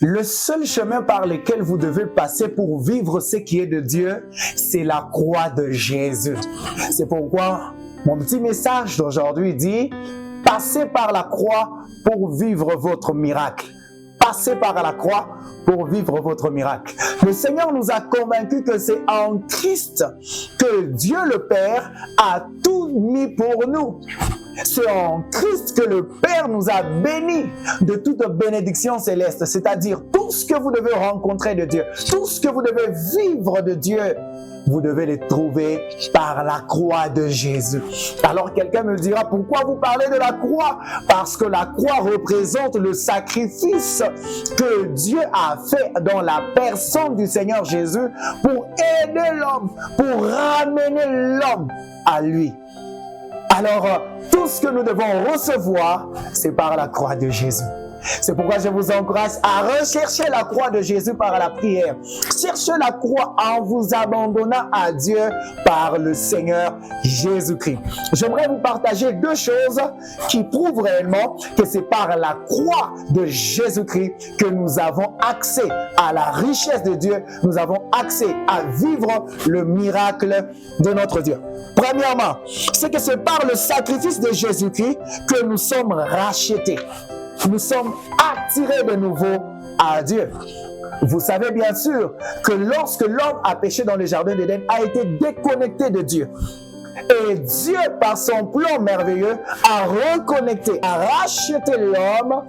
Le seul chemin par lequel vous devez passer pour vivre ce qui est de Dieu, c'est la croix de Jésus. C'est pourquoi mon petit message d'aujourd'hui dit, passez par la croix pour vivre votre miracle. Passez par la croix pour vivre votre miracle. Le Seigneur nous a convaincus que c'est en Christ que Dieu le Père a tout mis pour nous. C'est en Christ que le Père nous a bénis de toute bénédiction céleste, c'est-à-dire tout ce que vous devez rencontrer de Dieu, tout ce que vous devez vivre de Dieu, vous devez les trouver par la croix de Jésus. Alors quelqu'un me dira, pourquoi vous parlez de la croix? Parce que la croix représente le sacrifice que Dieu a fait dans la personne du Seigneur Jésus pour aider l'homme, pour ramener l'homme à lui. Alors, tout ce que nous devons recevoir, c'est par la croix de Jésus. C'est pourquoi je vous encourage à rechercher la croix de Jésus par la prière. Cherchez la croix en vous abandonnant à Dieu par le Seigneur Jésus-Christ. J'aimerais vous partager deux choses qui prouvent réellement que c'est par la croix de Jésus-Christ que nous avons accès à la richesse de Dieu. Nous avons accès à vivre le miracle de notre Dieu. Premièrement, c'est que c'est par le sacrifice de Jésus-Christ que nous sommes rachetés. Nous sommes attirés de nouveau à Dieu. Vous savez bien sûr que lorsque l'homme a péché dans le jardin d'Éden, a été déconnecté de Dieu. Et Dieu, par son plan merveilleux, a reconnecté, a racheté l'homme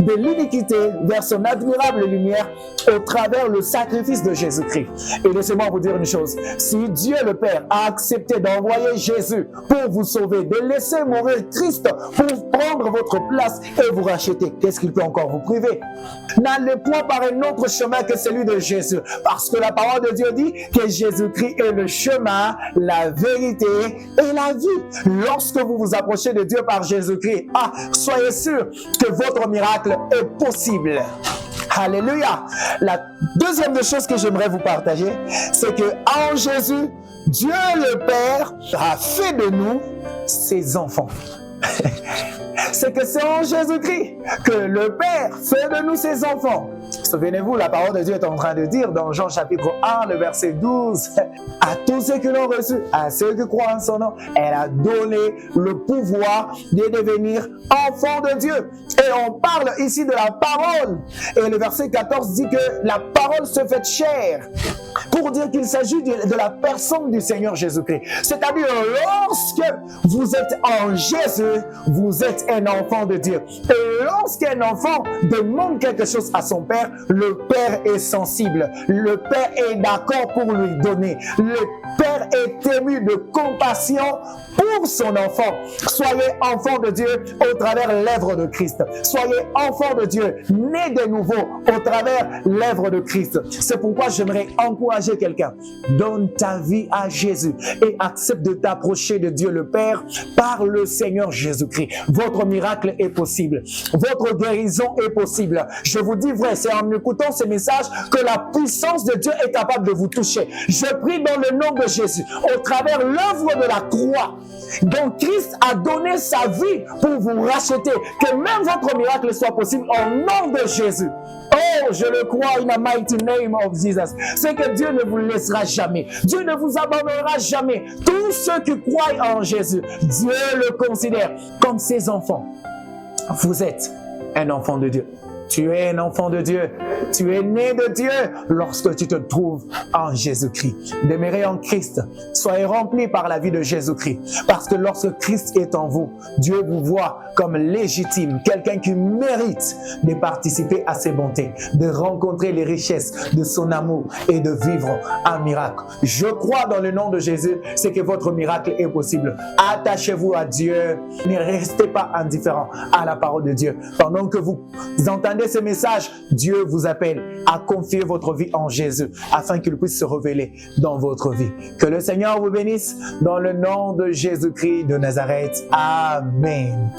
de l'iniquité vers son admirable lumière au travers le sacrifice de Jésus-Christ. Et laissez-moi vous dire une chose. Si Dieu le Père a accepté d'envoyer Jésus pour vous sauver, de laisser mourir Christ pour prendre votre place et vous racheter, qu'est-ce qu'il peut encore vous priver? N'allez point par un autre chemin que celui de Jésus. Parce que la parole de Dieu dit que Jésus-Christ est le chemin, la vérité et la vie. Lorsque vous vous approchez de Dieu par Jésus-Christ, soyez sûr que votre miracle est possible. Alléluia. La deuxième des choses que j'aimerais vous partager, c'est que en Jésus, Dieu le Père a fait de nous ses enfants. C'est que c'est en Jésus-Christ que le Père fait de nous ses enfants. Souvenez-vous, la parole de Dieu est en train de dire dans Jean chapitre 1, le verset 12, à tous ceux qui l'ont reçu, à ceux qui croient en son nom, elle a donné le pouvoir de devenir enfants de Dieu. Et on parle ici de la parole. Et le verset 14 dit que la parole se fait chair, pour dire qu'il s'agit de la personne du Seigneur Jésus-Christ. C'est-à-dire, lorsque vous êtes en Jésus, vous êtes un enfant de Dieu. Et lorsqu'un enfant demande quelque chose à son père, le père est sensible. Le père est d'accord pour lui donner. Le père est ému de compassion pour son enfant. Soyez enfants de Dieu au travers l'œuvre de Christ. Soyez enfants de Dieu, nés de nouveau au travers l'œuvre de Christ. C'est pourquoi j'aimerais encourager quelqu'un. Donne ta vie à Jésus et accepte de t'approcher de Dieu le Père par le Seigneur Jésus-Christ. Votre miracle est possible. Votre guérison est possible. Je vous dis vrai, c'est en écoutant ces messages que la puissance de Dieu est capable de vous toucher. Je prie dans le nom de Jésus, au travers l'œuvre de la croix, dont Christ a donné sa vie pour vous racheter, que même votre miracle soit possible au nom de Jésus. Oh, je le crois in the mighty name of Jesus. C'est que Dieu ne vous laissera jamais. Dieu ne vous abandonnera jamais. Tous ceux qui croient en Jésus, Dieu le considère comme ses enfants. Vous êtes un enfant de Dieu. Tu es un enfant de Dieu. Tu es né de Dieu lorsque tu te trouves en Jésus-Christ. Demeurez en Christ. Soyez remplis par la vie de Jésus-Christ. Parce que lorsque Christ est en vous, Dieu vous voit comme légitime, quelqu'un qui mérite de participer à ses bontés, de rencontrer les richesses de son amour et de vivre un miracle. Je crois dans le nom de Jésus, c'est que votre miracle est possible. Attachez-vous à Dieu. Ne restez pas indifférent à la parole de Dieu. Pendant que vous entendez ce message, Dieu vous appelle à confier votre vie en Jésus afin qu'il puisse se révéler dans votre vie. Que le Seigneur vous bénisse dans le nom de Jésus-Christ de Nazareth. Amen.